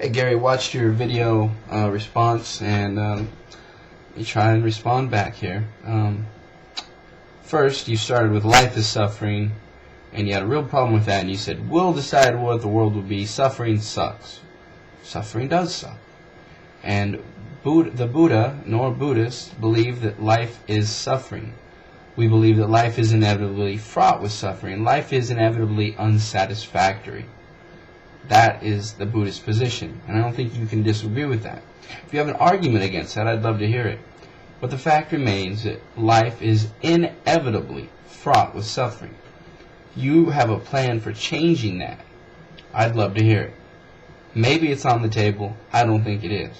Hey Gary, watched your video response, and you try and respond back here. First, you started with life is suffering, and you had a real problem with that, and you said, we'll decide what the world will be. Suffering sucks. Suffering does suck. And the Buddha, nor Buddhists, believe that life is suffering. We believe that life is inevitably fraught with suffering. Life is inevitably unsatisfactory. That is the Buddhist position, and I don't think you can disagree with that. If you have an argument against that, I'd love to hear it. But the fact remains that life is inevitably fraught with suffering. You have a plan for changing that. I'd love to hear it. Maybe it's on the table. I don't think it is.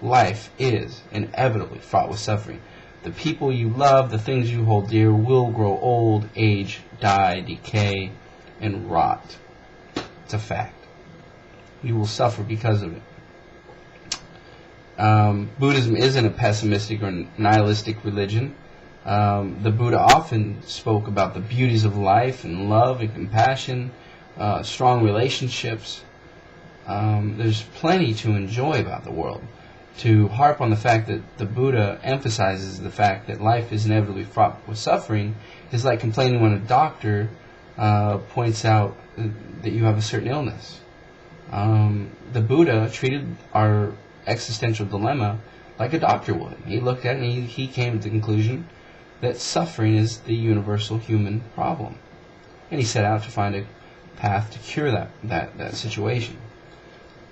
Life is inevitably fraught with suffering. The people you love, the things you hold dear, will grow old, age, die, decay, and rot. It's a fact. You will suffer because of it. Buddhism isn't a pessimistic or nihilistic religion. The Buddha often spoke about the beauties of life and love and compassion, strong relationships. There's plenty to enjoy about the world. To harp on the fact that the Buddha emphasizes the fact that life is inevitably fraught with suffering is like complaining when a doctor points out that you have a certain illness. The Buddha treated our existential dilemma like a doctor would. He looked at it and he came to the conclusion that suffering is the universal human problem. And he set out to find a path to cure that situation.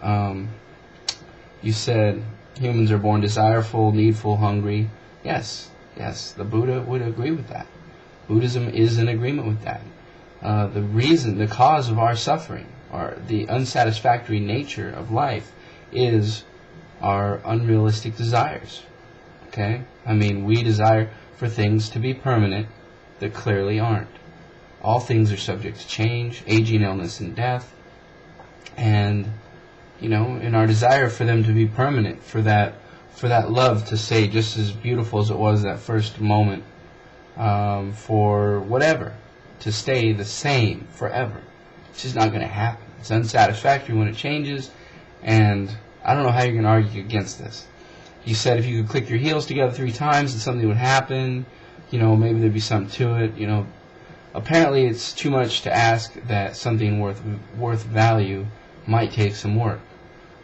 You said humans are born desireful, needful, hungry. Yes, the Buddha would agree with that. Buddhism is in agreement with that. The cause of our suffering, or the unsatisfactory nature of life, is our unrealistic desires. Okay? I mean, we desire for things to be permanent that clearly aren't. All things are subject to change, aging, illness, and death. And, in our desire for them to be permanent, for that love to stay just as beautiful as it was that first moment, for whatever, to stay the same forever. It's just not going to happen. It's unsatisfactory when it changes, and I don't know how you're going to argue against this. You said if you could click your heels together 3 times and something would happen, maybe there'd be something to it, Apparently it's too much to ask that something worth value might take some work.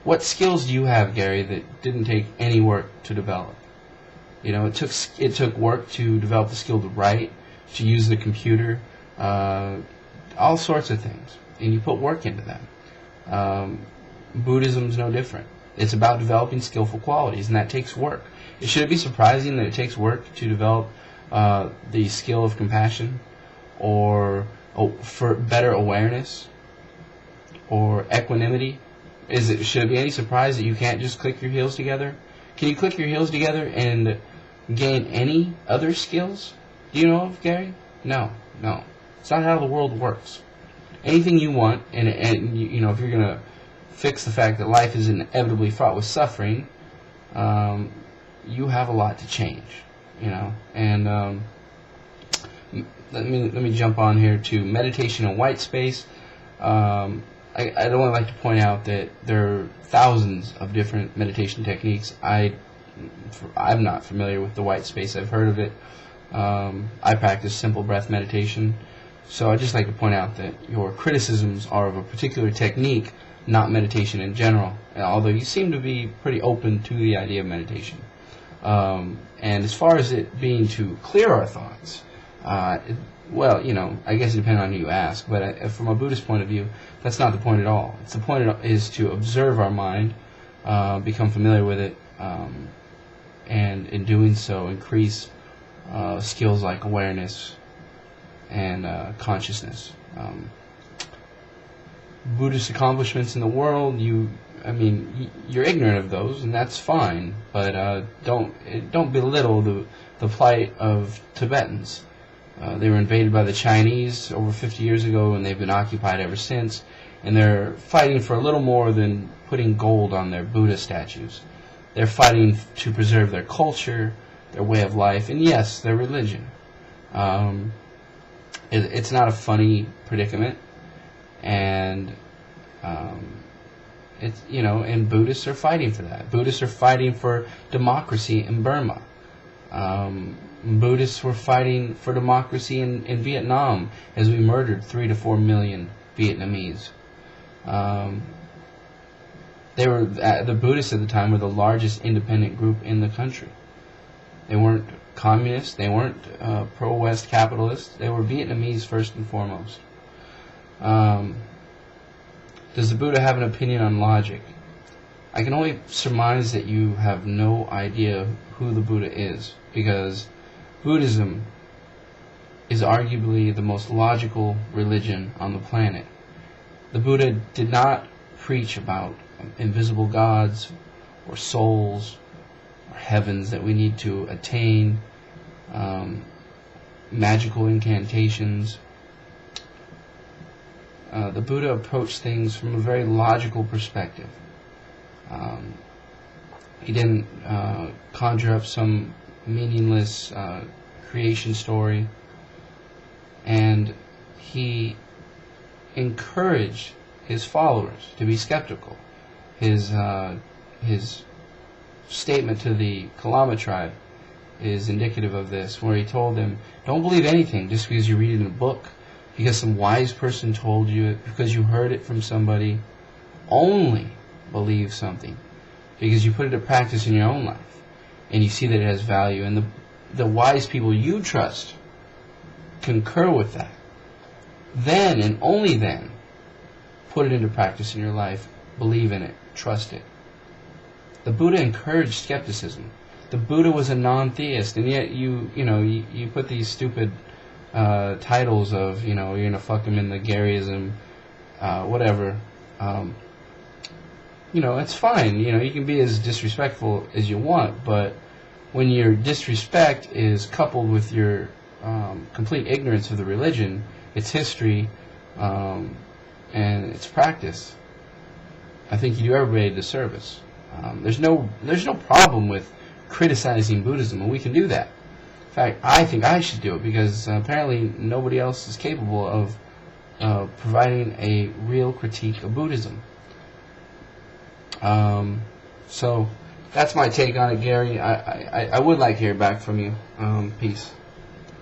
What skills do you have, Gary, that didn't take any work to develop? It took work to develop the skill to write, to use the computer, all sorts of things, and you put work into them. Buddhism's no different. It's about developing skillful qualities, and that takes work. Should it be surprising that it takes work to develop the skill of compassion, or for better awareness, or equanimity? Should it be any surprise that you can't just click your heels together? Can you click your heels together and gain any other skills? Do you know of, Gary? No. It's not how the world works. Anything you want, and if you're going to fix the fact that life is inevitably fraught with suffering, you have a lot to change, And let me jump on here to meditation and white space. I'd only like to point out that there are thousands of different meditation techniques. I'm not familiar with the white space. I've heard of it. I practice simple breath meditation. So I'd just like to point out that your criticisms are of a particular technique, not meditation in general, although you seem to be pretty open to the idea of meditation. And as far as it being to clear our thoughts, I guess it depends on who you ask, but from a Buddhist point of view, that's not the point at all. The point is to observe our mind, become familiar with it, and in doing so increase skills like awareness and consciousness. Buddhist accomplishments in the world, you're ignorant of those, and that's fine, but don't belittle the plight of Tibetans. They were invaded by the Chinese over 50 years ago, and they've been occupied ever since, and they're fighting for a little more than putting gold on their Buddha statues. They're fighting to preserve their culture, their way of life, and yes, their religion. It's not a funny predicament, and It's, and Buddhists are fighting for that. Buddhists are fighting for democracy in Burma. Buddhists were fighting for democracy in Vietnam as we murdered 3 to 4 million Vietnamese. The Buddhists at the time were the largest independent group in the country. They weren't communists. They weren't pro-West capitalists. They were Vietnamese first and foremost. Does the Buddha have an opinion on logic? I can only surmise that you have no idea who the Buddha is, because Buddhism is arguably the most logical religion on the planet. The Buddha did not preach about invisible gods or souls or heavens that we need to attain, magical incantations. The Buddha approached things from a very logical perspective. He didn't conjure up some meaningless creation story, and he encouraged his followers to be skeptical. His statement to the Kalama tribe is indicative of this, where he told them, don't believe anything just because you read it in a book, because some wise person told you it, because you heard it from somebody. Only believe something because you put it to practice in your own life and you see that it has value, and the wise people you trust concur with that. Then and only then put it into practice in your life, believe in it, trust it. The Buddha encouraged skepticism. The Buddha was a non-theist, and yet you put these stupid titles of, you're gonna fuck him in the Garyism, whatever. It's fine. You can be as disrespectful as you want, but when your disrespect is coupled with your complete ignorance of the religion, its history, and its practice, I think you do everybody a disservice. There's no problem with criticizing Buddhism, and we can do that. In fact, I think I should do it, because apparently nobody else is capable of providing a real critique of Buddhism. So that's my take on it, Gary. I would like to hear back from you. Peace.